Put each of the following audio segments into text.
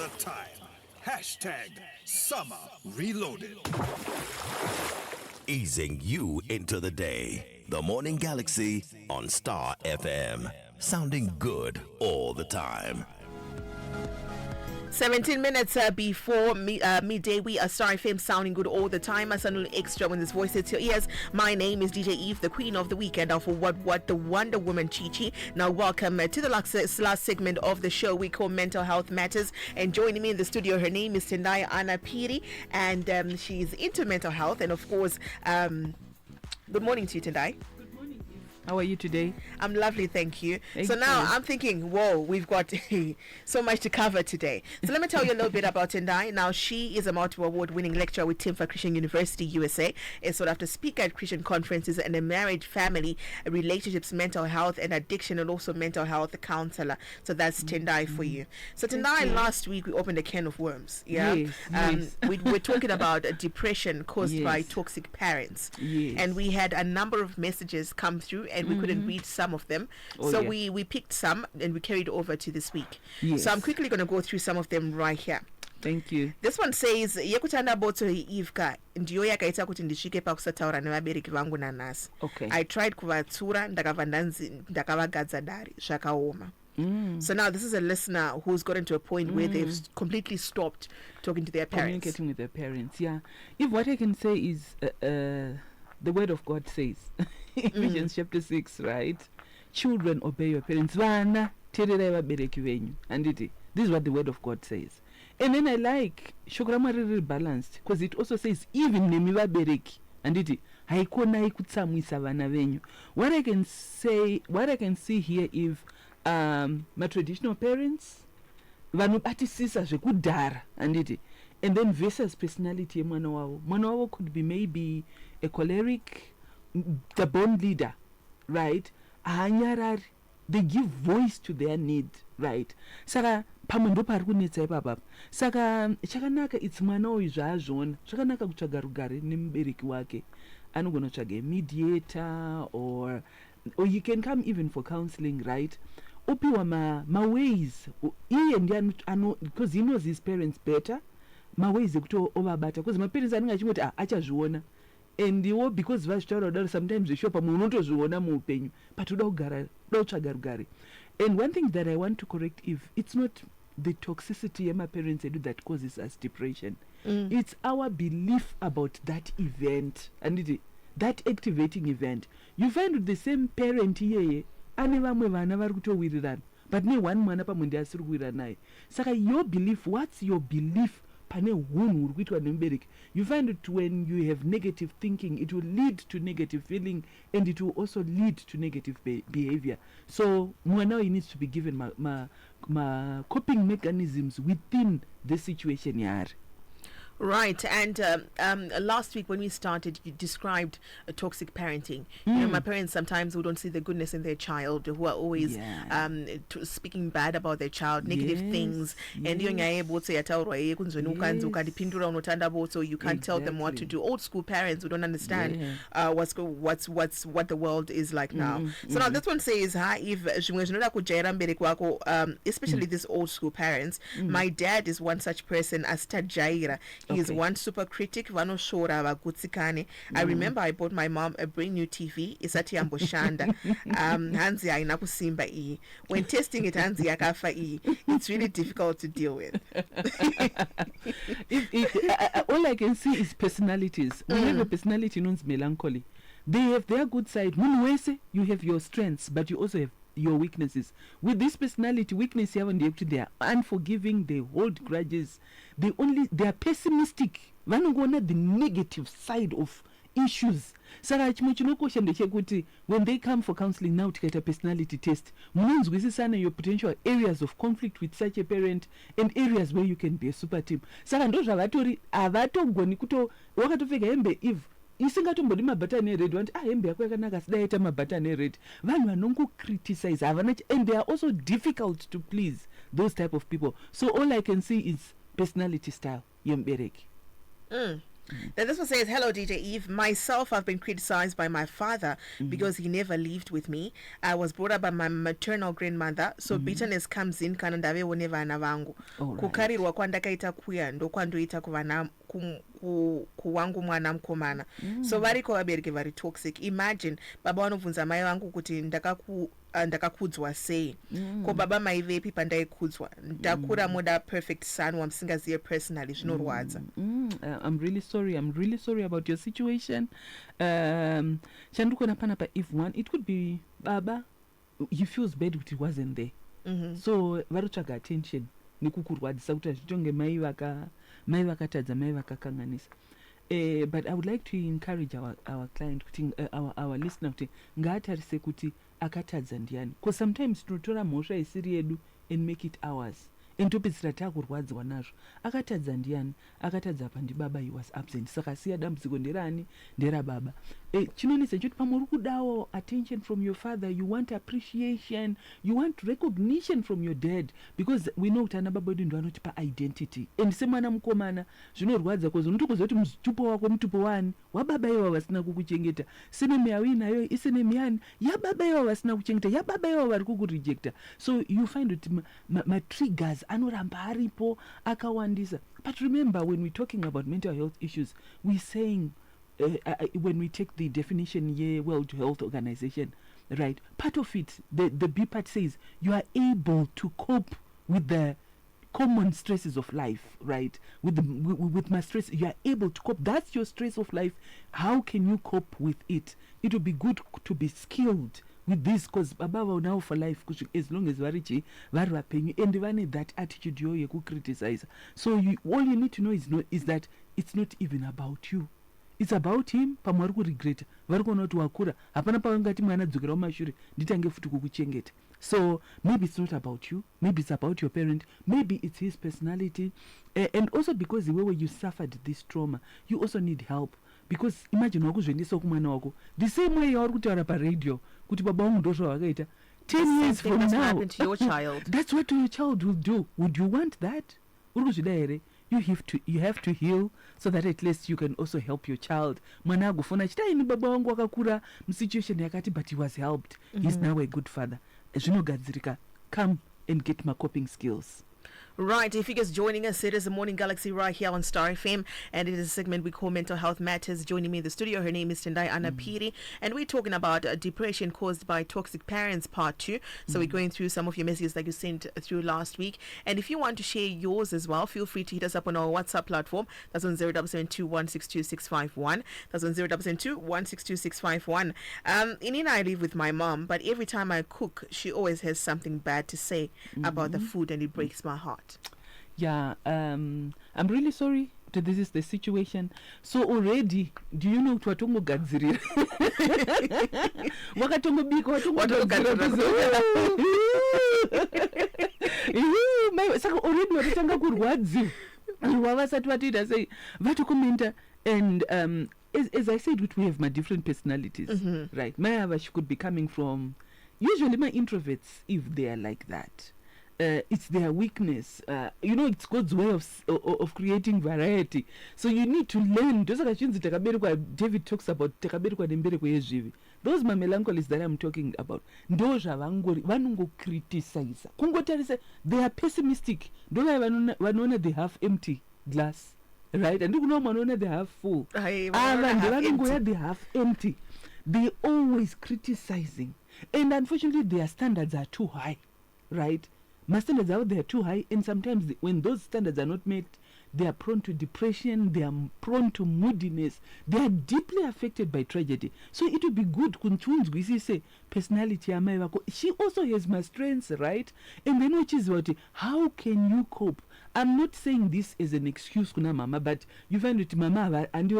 the time. #Summer Reloaded. Easing you into the day. The Morning Galaxy on Star FM. Sounding good all the time. 17 minutes before midday, we are Star FM, sounding good all the time. I sound a little extra when this voice hits your ears. My name is DJ Eve, the queen of the weekend of what the Wonder Woman Chi-Chi. Now welcome to the last segment of the show we call Mental Health Matters. And joining me in the studio, her name is Tendayi Annah Phiri, and she's into mental health. And of course, good morning to you, Tendayi. How are you today? I'm lovely, thank you. Thank so now you. I'm thinking, whoa, we've got so much to cover today. So let me tell you a little bit about Tendayi. Now, she is a multiple award-winning lecturer with Timfa Christian University, USA, a sought after speaker at Christian conferences, and a marriage, family, relationships, mental health, and addiction, and also mental health counselor. So that's Tendayi for you. So Tendayi, last week we opened a can of worms. Yeah, yes. We're talking about depression caused Yes. by toxic parents, Yes. and we had a number of messages come through, and we couldn't read some of them. So yeah. we picked some and we carried over to this week. Yes. So I'm quickly going to go through some of them right here. Thank you. This one says, yekutanda botso ivka ndiyo yakaita kuti ndisvike pakusataura nevabereki vangu nanhasi. Okay. I tried kuvatsura ndakavagadza dari zvakaoma. So now this is a listener who's gotten to a point where they've completely stopped talking to their parents. Communicating with their parents, yeah. If what I can say is the word of God says, Ephesians chapter 6, right? Children, obey your parents. Vana, tererai vabereki venyu. And this is what the word of God says. And then I like, shokurama really balanced, because it also says, even nemi vabereki. And haikonai kutsamwisa vana venyu. What I can see here is my traditional parents, vanobatisisa zvekudhara, and then versus personality yemwana wavo. Mwana wavo could be maybe a choleric, the bond leader, right? Ahanyarari, they give voice to their need, right? Saka pamwe ndo pari kunetsa ipapa. Saka chakanaka it's mwana uyu zvaazvona. Zvakanaka kutsvaga rugare nemubereki wake. Anogona kutsvaga a mediator, or you can come even for counseling, right? Upiwa ma ways. Iye ndiye because he knows his parents better. Ma ways ekuti ovabata, because my parents anenge achingoti achazviona, and iwo because vazvitaura kudaro sometimes zvishopa munhu unotozviona muupenyu, but uda kutsvaga rugare. And one thing that I want to correct, if it's not the toxicity yema parents edu that causes us depression, it's our belief about that event, and that activating event. You find with the same parent iyeye ane vamwe vana vari kutowirirana, but ne one mwana pamwe ndi asiri kuwirirana naye. Saka your belief, what's your belief pane hunhu uri kuitwa nemubereki? You find it when you have negative thinking, it will lead to negative feeling, and it will also lead to negative behavior. So mwana needs to be given ma coping mechanisms within the situation yaari. Right, and last week when we started, you described toxic parenting. You know, my parents sometimes who don't see the goodness in their child, who are always speaking bad about their child, negative things, and you can't tell them what to do. Old school parents who don't understand what the world is like now. So now this one says, especially these old school parents. My dad is one such person, as Jaira. He is one super critic. Vanoshora vagutsikane. I remember I bought my mom a brand new TV. Isati amboshanda. Hanzi aina kusimba i. When testing it, hanzi yakafa i. It's really difficult to deal with. All I can see is personalities. We have a personality known as melancholy. They have their good side. You have your strengths, but you also have your weaknesses. With this personality, weakness haven't they are unforgiving, they hold grudges, they are pessimistic. Vanogona the negative side of issues. Saka chimochinokusha ndechekuti when they come for counseling now to get a personality test, munonzwisisana your potential areas of conflict with such a parent and areas where you can be a super team. Saka ndo zvavatori avatogoni kuto wakatopfeka hembe if isingatombodi mabhatani ered wanti hembe yako yakanaka sidaita mabhatani ered. Vanhu vanongo criticize havana, and they are also difficult to please, those type of people. So all I can see is personality style yembereki. Then this one says, hello, DJ Eve. Myself, I've been criticized by my father because he never lived with me. I was brought up by my maternal grandmother, so bitterness comes in kana ndaveone vana vangu. Kukarirwa kwandakaita kuya ndokwandoita kuvana kuwangu mwana mkomana. So variko vabereki vari toxic. Imagine baba vanovhunza mai vangu kuti ndakakudzwa sei. Ko baba mai vepi pandaikudzwa. Ndakura moda perfect son wamusingaziye personally zvinorwadza. I'm really sorry about your situation. Chandukona panapa, if one, it could be baba, he feels bad that he wasn't there. So varutsvaga attention nekukurwadzisa kuti zvitonge mai vakatadza mai vakakanganisa. But I would like to encourage our client our listener kuti ngaatarise kuti akatadza ndiani, because sometimes tinotora mhosva isiri yedu and make it ours. Entopedzisira takurwadzwa nazvo. Akatadza ndiani? Akatadza apa ndibaba, he was absent. Saka siya dambudziko nderani? Ndera baba. Chinonesa choti pamuri kudawo attention from your father, you want appreciation, you want recognition from your dad, because we know kuti ana baba edu ndo anotipa identity. And semwana mukomana zvinorwadza because unotokuzoti mutupo wako mutupo wani wababa iwo vasina kukuchengeta. Senemi yawinayo isenemi yani yababa iwo vasina kuchengeta, yababa iwo vari kukurejecta. So you find that ma triggers anoramba aripo akawandisa. But remember, when we're talking about mental health issues, we're saying when we take the definition, World Health Organization, right? Part of it, the B part says you are able to cope with the common stresses of life, right? With my stress, you are able to cope. That's your stress of life. How can you cope with it? It would be good to be skilled with this, because above now for life, as long as varichi paying and even that attitude you criticize. So all you need to know is that it's not even about you. It's about him. Pamwaru regret. Varuko not wakura. Hapana pangati mwana dzukira mashuri. Nditange futi kukuchengeta. So maybe it's not about you. Maybe it's about your parent. Maybe it's his personality. And also because the way you suffered this trauma, you also need help. Because imagine wakuzvendesa kumwana wako. The same way you kutaura pa radio kuti baba wangu ndozvo wakaita. 10 years from now. Happen to your child. That's what your child will do. Would you want that? You have to heal so that at least you can also help your child. Mwana agufuna chitaini baba wangu wakakura situation yakati, but he was helped. He's now a good father. Zvinogadzirika. Come and get my coping skills. Right, if you're just joining us, it is the Morning Galaxy right here on Star FM, and it is a segment we call Mental Health Matters. Joining me in the studio, her name is Tendayi Annah Phiri, and we're talking about depression caused by toxic parents, part 2. So we're going through some of your messages that you sent through last week, and if you want to share yours as well, feel free to hit us up on our WhatsApp platform. That's on 0772162651. That's on 0772162651. Inina, I live with my mom, but every time I cook, she always has something bad to say about the food, and it breaks my heart. Yeah, I'm really sorry that this is the situation. So already, do you know what watongo gadzirira? Wakatongo biko watongo gadzirira. Saka already watanga kurwadzi. Wavasati vatiita sei vatokomenta. And as I said, we have my different personalities, right? My Avash could be coming from, usually my introverts, if they are like that. It's their weakness. It's God's way of creating variety. So you need to learn. David talks about those my melancholies that I'm talking about. Those are vanungo criticize. They are pessimistic. They have empty glass, right? And you know they have full. They have empty. They always criticizing, and unfortunately their standards are too high, right? My standards out there are too high, and sometimes when those standards are not met, they are prone to depression, they are prone to moodiness, they are deeply affected by tragedy. So it would be good we say personality. She also has my strengths, right? And then which is what, how can you cope? I'm not saying this as an excuse kuna mama, but you find it mama and you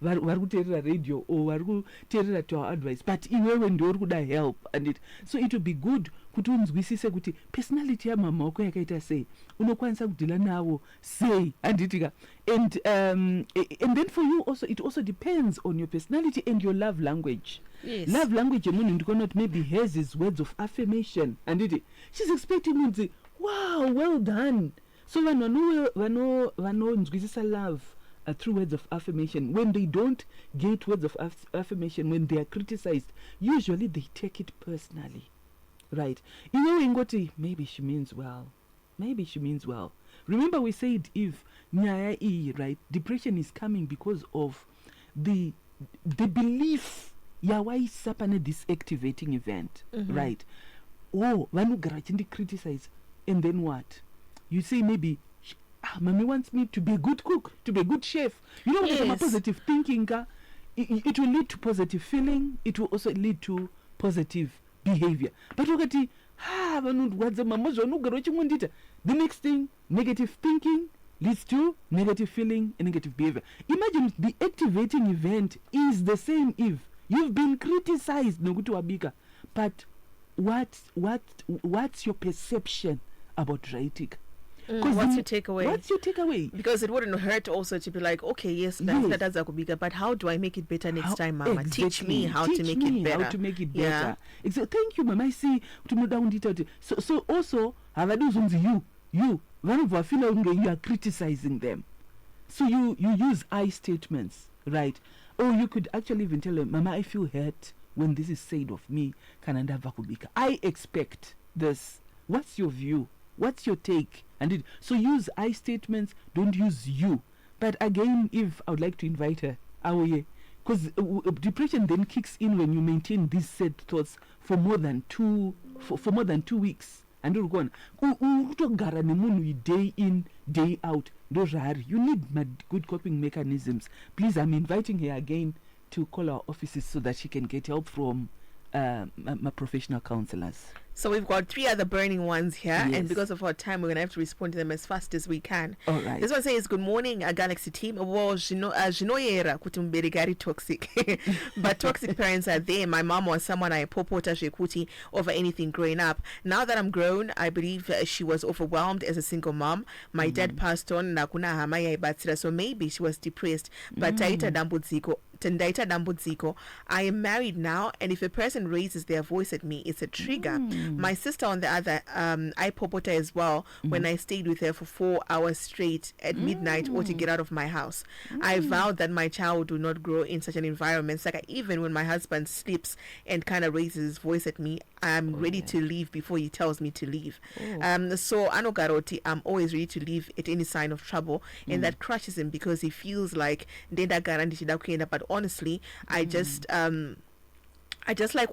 varu terera radio or varu terera to our advice, but iwe when you would help and it. So it would be good kutunzwisise kuti personality ya mama wako yakaita sei unokwanisa kudila nawo sei anditika. And then for you also, it also depends on your personality and your love language. Yes. Love language not maybe has his words of affirmation and it. She's expecting me to say, wow, well done. So vanonzwisisa love through words of affirmation. When they don't get words of affirmation, when they are criticized, usually they take it personally, right? You know, Ingoti, maybe she means well. Maybe she means well. Remember we said if Nyaya E, right, depression is coming because of the belief Yawai Sapane this activating event, right? Oh, Vanu Garachindi criticize, and then what? You say maybe Mommy wants me to be a good cook, to be a good chef. You know, yes. Positive thinking, it will lead to positive feeling. It will also lead to positive behavior. But look at it. The next thing, negative thinking leads to negative feeling and negative behavior. Imagine the activating event is the same if you've been criticized, but what's your perception about writing? What's your takeaway? What's your takeaway? Because it wouldn't hurt also to be like, okay, yes, that does Akubiga, but how do I make it better next time, Mama? Exactly. Teach me how to make it better. How to make it better. Exactly. Thank you, Mama. I see. So also, you are criticizing them. So you use I statements, right? Or you could actually even tell them, Mama, I feel hurt when this is said of me. I expect this. What's your view? What's your take? And so use I statements, don't use you. But again, if I would like to invite her, because depression then kicks in when you maintain these sad thoughts for more than 2 weeks. And you're going, day in, day out. You need good coping mechanisms. Please, I'm inviting her again to call our offices so that she can get help from my professional counselors. So we've got 3 other burning ones here, yes. And because of our time, we're going to have to respond to them as fast as we can. All right. This one says, good morning, Galaxy team. Toxic. But toxic parents are there. My mom was someone I popota shekuti over anything growing up. Now that I'm grown, I believe she was overwhelmed as a single mom. My dad passed on, so maybe she was depressed. But Tendayi dambudziko. I am married now, and if a person raises their voice at me, it's a trigger. My sister, on the other, I popota as well when I stayed with her for 4 hours straight at midnight or to get out of my house. I vowed that my child do not grow in such an environment. So even when my husband sleeps and kind of raises his voice at me, I'm ready to leave before he tells me to leave. So Anogaroti, I'm always ready to leave at any sign of trouble, and that crushes him because he feels like but honestly, I just like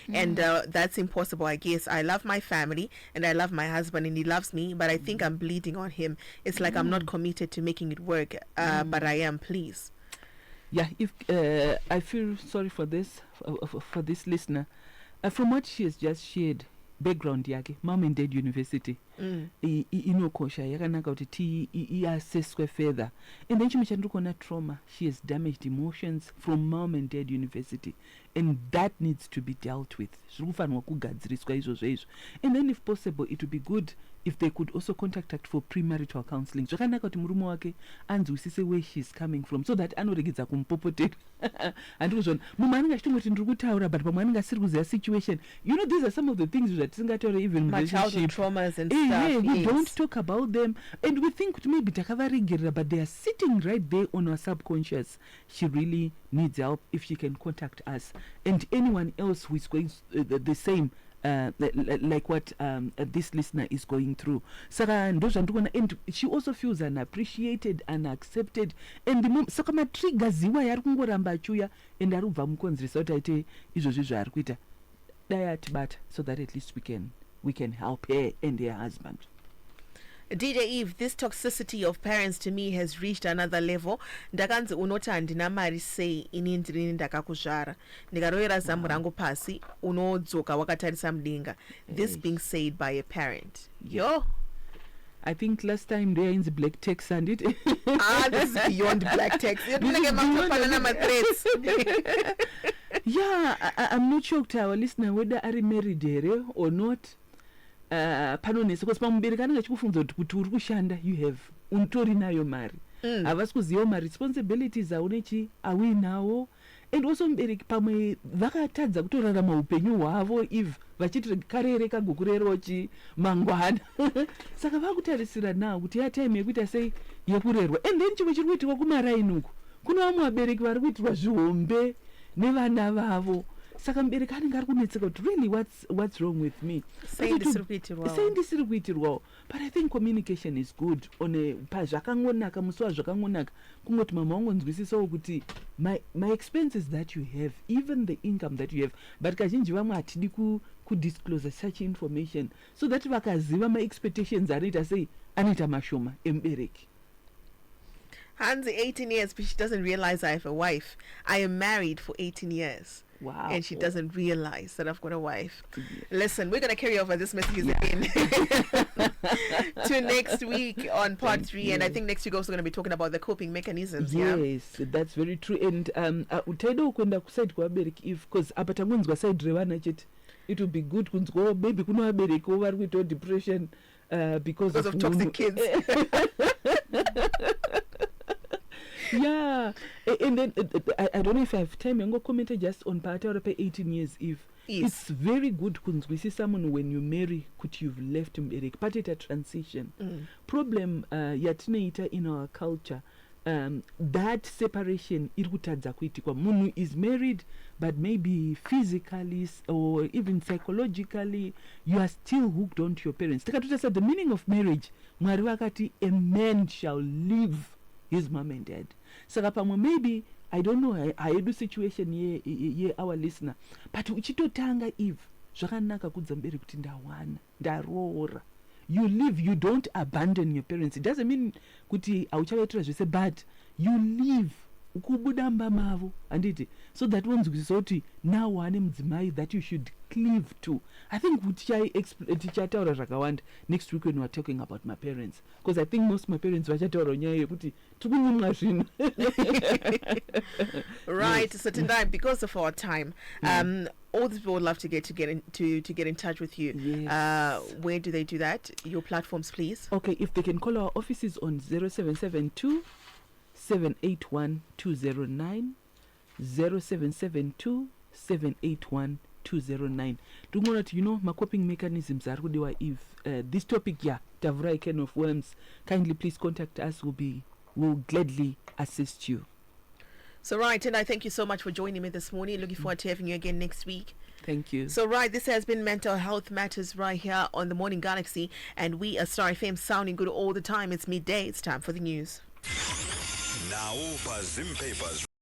and that's impossible, I guess. I love my family and I love my husband and he loves me, but I think I'm bleeding on him. It's like I'm not committed to making it work, but I am, please. Yeah, if I feel sorry for this listener. From what she has just shared, background yake, mom and dad university, inokosha yakanaka kuti iassesswe further, and then chimechandukona trauma. She has damaged emotions from mom and dad university, and that needs to be dealt with. And then if possible, it would be good if they could also contact her for premarital counseling. Zvakanaka kuti murume wake anzwisise where she's coming from, so that anoregedza kumupopotera. And uzvona mumwe anenge achitongoti ndiri kutaura but pamwe anenge asiri kuziva situation. You know, these are some of the things that tisingataura even my childhood traumas and stuff. We don't talk about them, and we think maybe takavaregerera, but they are sitting right there on our subconscious. She really needs help. If she can contact us and anyone else who is going the same like what this listener is going through. And she also feels unappreciated, unaccepted, and the saka triggers yari kungoramba achuya and arubva mukonzeresa kuti aite izvozvi zvaari kuita diet, but so that at least we can help her and her husband. DJ Eve, this toxicity of parents to me has reached another level. Ndakanzi unoti handina mari sei ini ndirini ndakakuzvara ndikaroera zamu rangu pasi unodzoka wakatarisa mudenga. This being said by a parent. Yo, I think last time there in the black text and it this is beyond black text. Yeah, I'm not sure to our listener whether are married or not. Panonese because pamubereki anenge achikufunza kuti uri kushanda, you have untori nayo mari, havasi kuziva ma responsibilities aunechi awinawo, and also mubereki pamwe vakatadza kutorarama upenyu hwavo if vachiti karere kagokurerochi mangwana saka vakutarisira now kuti yatime yekuita sei yekurerwa. And then chimwe chiri kuitirwa kumaraini uku kuna vamwe vabereki vari kuitirwa zvihombe nevana vavo, saka mubereki anenge ari kunetseka kuti really what's wrong with me, sei ndisiri kuitirwawo. But I think communication is good pazvakangonaka, musi wazvakangonaka kungoti mama wangonzwisisawo kuti my expenses that you have, even the income that you have, but kazhinji vamwe hatidi kudisclose such information so that vakaziva ma-expectations anoita sei anoita mashoma emubereki. Hansi, 18 years, but she doesn't realize I have a wife. I am married for 18 years. Wow. And she doesn't realize that I've got a wife. Yes. Listen, we're going to carry over this message again to next week on part 3. And I think next week also going to be talking about the coping mechanisms. Yes, that's very true. And utaida kuenda kuside kwa vabereki if, because apa tangonzwa side revana chete, it would be good kunzwa maybe kuno vabereki vari kuita depression because of toxic kids. Yeah, and then I don't know if I have time. I'm going to comment just on part of 18 years. If it's very good, we see someone when you marry, could you've left him, Eric, but it's a transition. Problem yatinaita in our culture. That separation munu is married, but maybe physically or even psychologically you are still hooked onto your parents. The meaning of marriage, a man shall live his mom and dad. Saka pamwe maybe I don't know I do situation ye our listener, but uchitotanga if zvakanaka kudzamberi kuti ndaroora, you live, you don't abandon your parents. It doesn't mean kuti auchavaitira zvese, but you live kubuda mba mavo anditi, so that one's kuti now wane mudzimai that you should cleave to. I think tichataura zvakawanda next week when we're talking about my parents, because I think most of my parents vachataura nyaya yekuti tikunyimwa zvino. Right. Yes. So Tendayi, because of our time, all the people would love to get in touch with you. Yes. Where do they do that? Your platforms, please. Okay, if they can call our offices on 0772 781 209, 0772 781 209. My coping mechanisms are kudiwa if this topic tavura can of worms, kindly please contact us. We'll gladly assist you. So right, and I thank you so much for joining me this morning. Looking forward to having you again next week. Thank you. So right, this has been Mental Health Matters right here on the Morning Galaxy, and we are Star FM, sounding good all the time. It's midday. It's time for the news. Now, Zim Papers.